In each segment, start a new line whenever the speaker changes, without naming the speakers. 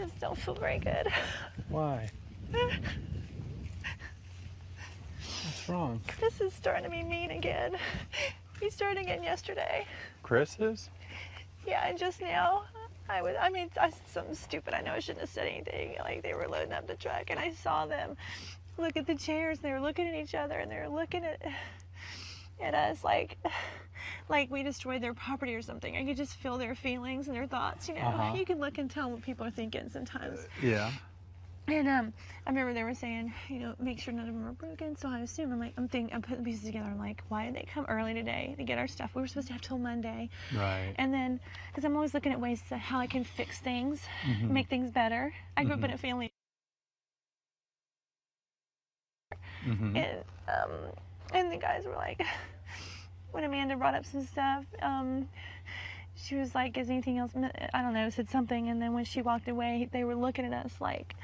just don't feel very good.
Why? What's wrong?
Chris is starting to be mean again. He started again yesterday.
Chris is?
Yeah, and just now, I said something stupid. I know I shouldn't have said anything. Like, they were loading up the truck, and I saw them look at the chairs, and they were looking at each other, and they were looking at us like we destroyed their property or something. I could just feel their feelings and their thoughts, you know. You can look and tell what people are thinking sometimes.
Yeah.
And I remember they were saying, you know, make sure none of them are broken. So I assume, I'm putting pieces together. I'm like, why did they come early today to get our stuff? We were supposed to have till Monday.
Right.
And then, because I'm always looking at ways to how I can fix things, make things better. I grew up in a family. And the guys were like, when Amanda brought up some stuff, she was like, is anything else, I don't know, said something. And then when she walked away, they were looking at us like,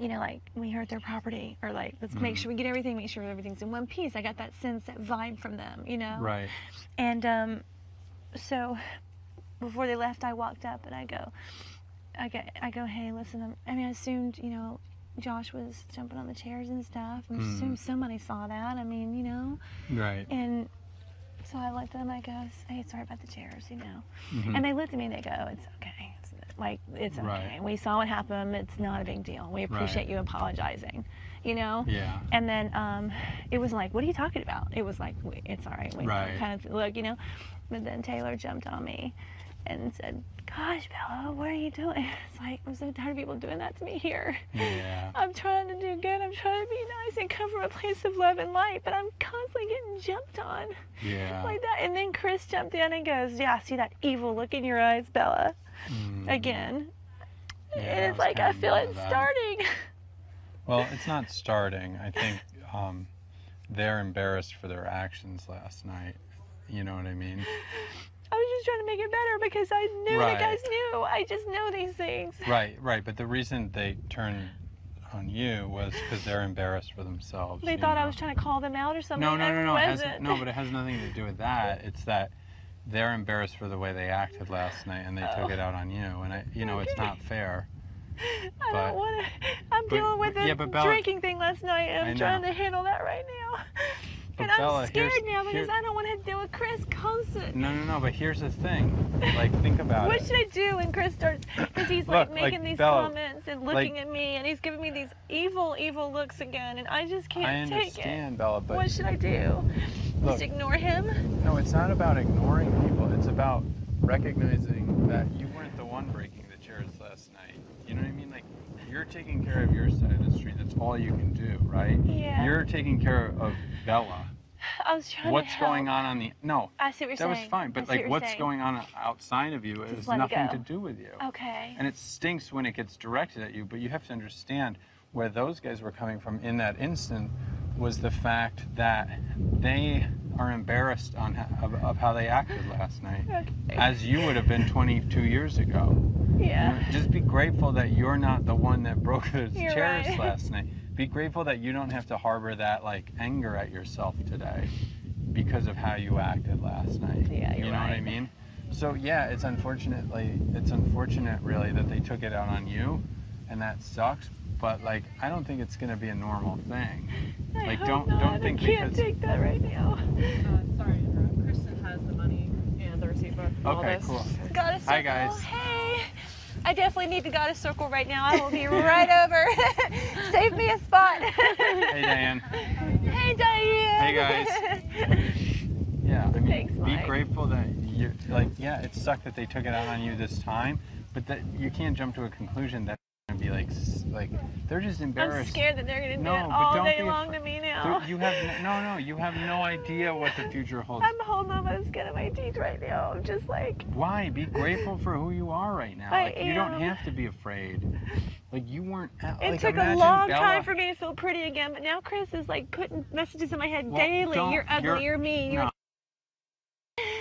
you know, like, we hurt their property, or like, let's make sure we get everything, make sure everything's in one piece. I got that sense, that vibe from them, you know?
Right.
And so before they left, I walked up and I go, hey, listen, I assumed, you know, Josh was jumping on the chairs and stuff. I assumed somebody saw that. I mean, you know?
Right.
And so I looked at them, I go, hey, sorry about the chairs, you know? And they looked at me and they go, it's okay. It's okay.
Right.
We saw what happened. It's not a big deal. We appreciate you apologizing, you know?
Yeah.
And then it was like, what are you talking about? It was like, it's all right. Kind of look, you know? But then Taylor jumped on me and said, gosh, Bella, what are you doing? It's like, I'm so tired of people doing that to me here.
Yeah.
I'm trying to do good. I'm trying to be nice and come from a place of love and light, but I'm constantly getting jumped on.
Yeah.
Like that. And then Chris jumped in and goes, yeah, I see that evil look in your eyes, Bella. Again.
Yeah,
and it's like, I feel it starting.
Well, it's not starting. I think they're embarrassed for their actions last night. You know what I mean?
I was just trying to make it better because I knew the guys knew. I just know these things.
Right. But the reason they turned on you was because they're embarrassed for themselves.
They thought I was trying to call them out or something.
No.
No,
But it has nothing to do with that. It's that they're embarrassed for the way they acted last night, and they took it out on you. And you know, it's not fair.
I don't want to. I'm dealing with the drinking thing last night, and I'm trying to handle that right now. And I'm scared now because I don't want to deal with Chris constant.
No, but here's the thing. Like, think about
it. What should I do when Chris starts? Because he's like making these comments and looking at me, and he's giving me these evil looks again, and I just can't take it.
I understand, Bella, but
what should I do? Just ignore him?
No, it's not about ignoring people. It's about recognizing that you weren't the one breaking the chairs last night. You know what I mean? Like, you're taking care of your side of the street. That's all you can do, right?
Yeah.
You're taking care of Bella.
I was trying
what's
to help.
going on the no?
I see what you're saying.
That was fine, but like what's going on outside of you has nothing to do with you.
Okay.
And it stinks when it gets directed at you, but you have to understand where those guys were coming from in that instant was the fact that they are embarrassed of how they acted last night, as you would have been 22 years ago.
Yeah.
You know, just be grateful that you're not the one that broke those chairs last night. Be grateful that you don't have to harbor that like anger at yourself today because of how you acted last night.
Yeah,
you know what I mean? So yeah, it's unfortunate really that they took it out on you, and that sucks. But like, I don't think it's gonna be a normal thing. Like, don't think because I can't
take that right now.
Sorry to interrupt. Kristen has the money and the receipt book.
Okay, cool.
Goddess Circle.
Hi guys.
Hey. I definitely need the Goddess Circle right now. I will be right over. Save me a spot.
Hey, Diane.
Hey, Diane.
Hey, guys. Yeah, I mean,
thanks,
be grateful that you're, like, yeah, it sucked that they took it out on you this time, but that you can't jump to a conclusion that going to be like, they're just embarrassed.
I'm scared that they're going to do it all day long to me now.
You have no idea what the future holds.
I'm holding on by the skin of my teeth right now. I'm just like...
Why? Be grateful for who you are right now. Like, you don't have to be afraid. Like, you weren't...
It took a long time for me to feel pretty again, but now Chris is like putting messages in my head daily. You're ugly, you're mean, you're...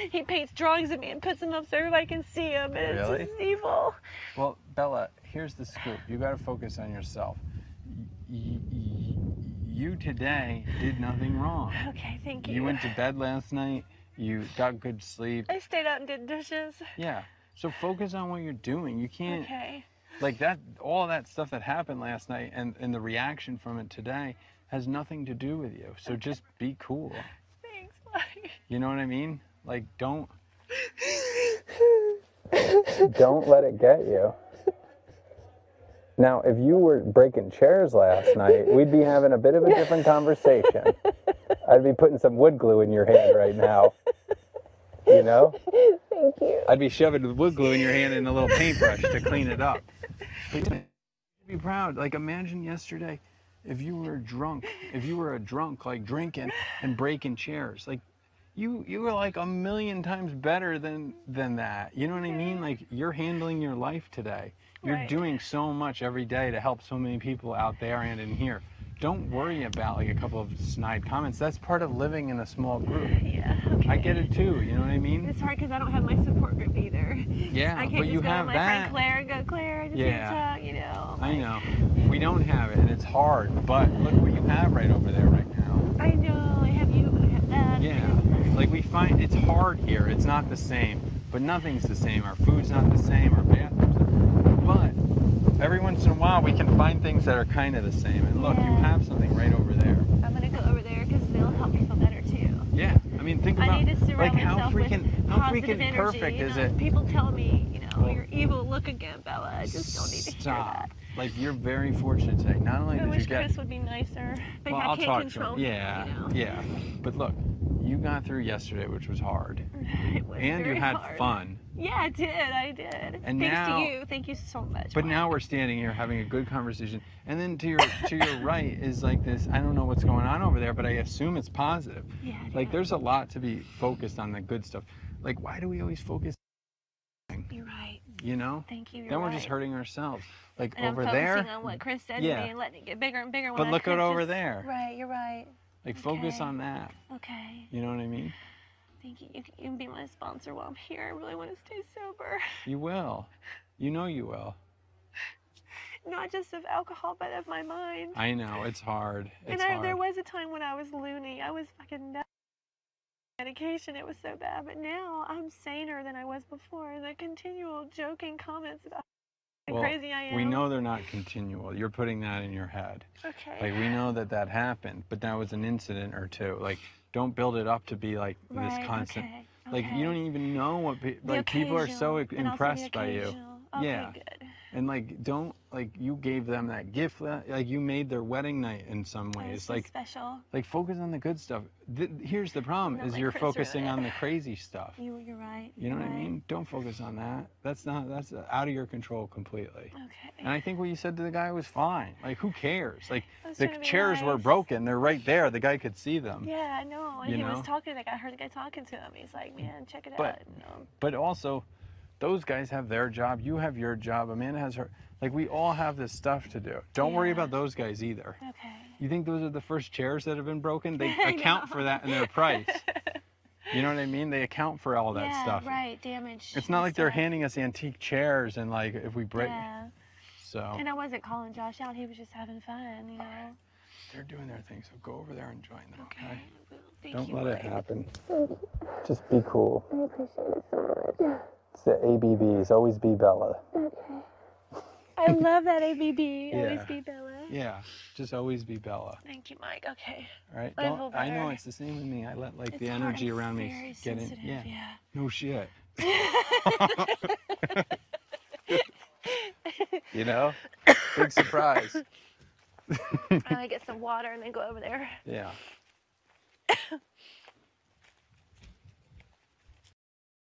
He paints drawings of me and puts them up so everybody can see them, and it's just evil.
Well, Bella, here's the scoop. You got to focus on yourself. You today did nothing wrong.
Okay, thank you.
You went to bed last night. You got good sleep.
I stayed out and did dishes.
Yeah. So focus on what you're doing. You can't.
Okay.
Like that, all that stuff that happened last night and the reaction from it today has nothing to do with you. So just be cool.
Thanks, Mike.
You know what I mean? Like don't let it get you. Now, if you were breaking chairs last night, we'd be having a bit of a different conversation. I'd be putting some wood glue in your hand right now. You know?
Thank you.
I'd be shoving the wood glue in your hand and a little paintbrush to clean it up. But be proud. Like imagine yesterday if you were drunk, like drinking and breaking chairs. Like you were like a million times better than that. You know what I mean? Like you're handling your life today. You're
Right.
doing so much every day to help so many people out there and in here. Don't worry about like a couple of snide comments. That's part of living in a small group.
Yeah, okay.
I get it too, you know what I mean?
It's hard because I don't have my support group either.
Yeah,
I can't
but
just
you
go
have
to my
that.
friend Claire and go, Claire, I just need to talk, you know.
I know. We don't have it and it's hard, but look what you have right over there right now.
I know, I have you, I have that.
Yeah, like we find it's hard here. It's not the same, but nothing's the same. Our food's not the same, our bathrooms but every once in a while we can find things that are kind of the same. And look, you
Yeah.
have something right over there.
I'm going to go over there because they'll help me feel better too.
Yeah, I mean think
I
about
need to surround
like how
myself with
freaking
positive energy,
perfect
you
is
know?
it?
People tell me, you know,
Well,
you're evil, look again, Bella. I just don't need to hear
Stop.
that.
Like you're very fortunate today. Not only
I
did
wish
you get
Chris would be nicer, but
well,
I
I'll
can't
talk
control
to him.
him,
Yeah,
you know?
yeah. But look, you got through yesterday, which was hard,
It was
and you
very
had
hard.
fun.
Yeah, I did.
And
Thanks
now-
to you. Thank you so much.
But
Mike.
now we're standing here having a good conversation, and then to your right is like this. I don't know what's going on over there, but I assume it's positive.
Yeah, I
Like
do.
there's a lot to be focused on the good stuff. Like why do we always focus?
You're right.
You know?
Thank you. You're
Then we're
right.
just hurting ourselves. Like
And
over
I'm
there.
focusing on what Chris said
Yeah.
to me and letting it get bigger and bigger. When
But
I
look
could
at over
just-
there.
Right, you're right.
Like focus
Okay.
on that.
Okay.
You know what I mean?
Thank you. You can be my sponsor while I'm here. I really want to stay sober.
You will. You know you will.
Not just of alcohol, but of my mind.
I know it's hard. It's
and
hard.
there was a time when I was loony. I was fucking nuts. Medication, it was so bad. But now I'm saner than I was before. The continual joking comments about how
Well,
crazy I am.
we know they're not continual. You're putting that in your head.
Okay.
Like we know that happened, but that was an incident or two. Like don't build it up to be like
right,
this constant.
Okay.
Like you don't even know what
The
people are so
occasional, and also the
impressed by you.
occasional. Okay,
Yeah.
good.
And like don't like you gave them that gift, like you made their wedding night in some
That was
ways.
so
Like
special.
focus on the good stuff. Here's the problem:
Not
is
let
you're
Chris ruin
focusing
it.
on the crazy stuff.
You're right.
You know
you're
what I
right.
mean? Don't focus on that. That's out of your control completely.
Okay.
And I think what you said to the guy was fine. Like, who cares? Like,
I was
the
trying to be
chairs were
nice.
broken. They're right there. The guy could see them.
Yeah, I know. And
You
he
know?
was talking to that guy. I heard the guy talking to him. He's like, man, check it
But-
out. And,
But also, those guys have their job. You have your job. Amanda has her. Like, we all have this stuff to do. Don't worry
Yeah.
about those guys either.
okay.
You think those are the first chairs that have been broken? They
I
account
know.
for that in their price. You know what I mean? They account for all that
yeah,
stuff.
right. Damage.
It's not
and
like they're
stuff.
handing us antique chairs and like if we break.
Yeah.
So
And I wasn't calling Josh out. He was just having fun, you know.
they're doing their thing. So go over there and join them. Okay.
Well, thank
Don't
you,
let it
Mike.
happen. Just be cool.
I appreciate it so much.
It's the ABBs. Always be Bella.
I love that ABB. Always
Yeah.
be Bella.
Yeah. Just always be Bella.
Thank you, Mike. Okay.
All right.
I feel
I know
better.
it's the same with me. I let like
It's
the
hard.
energy
I'm
around me
very
get in.
sensitive,
Yeah. No shit. You know? Big surprise.
I get some water and then go over there.
Yeah.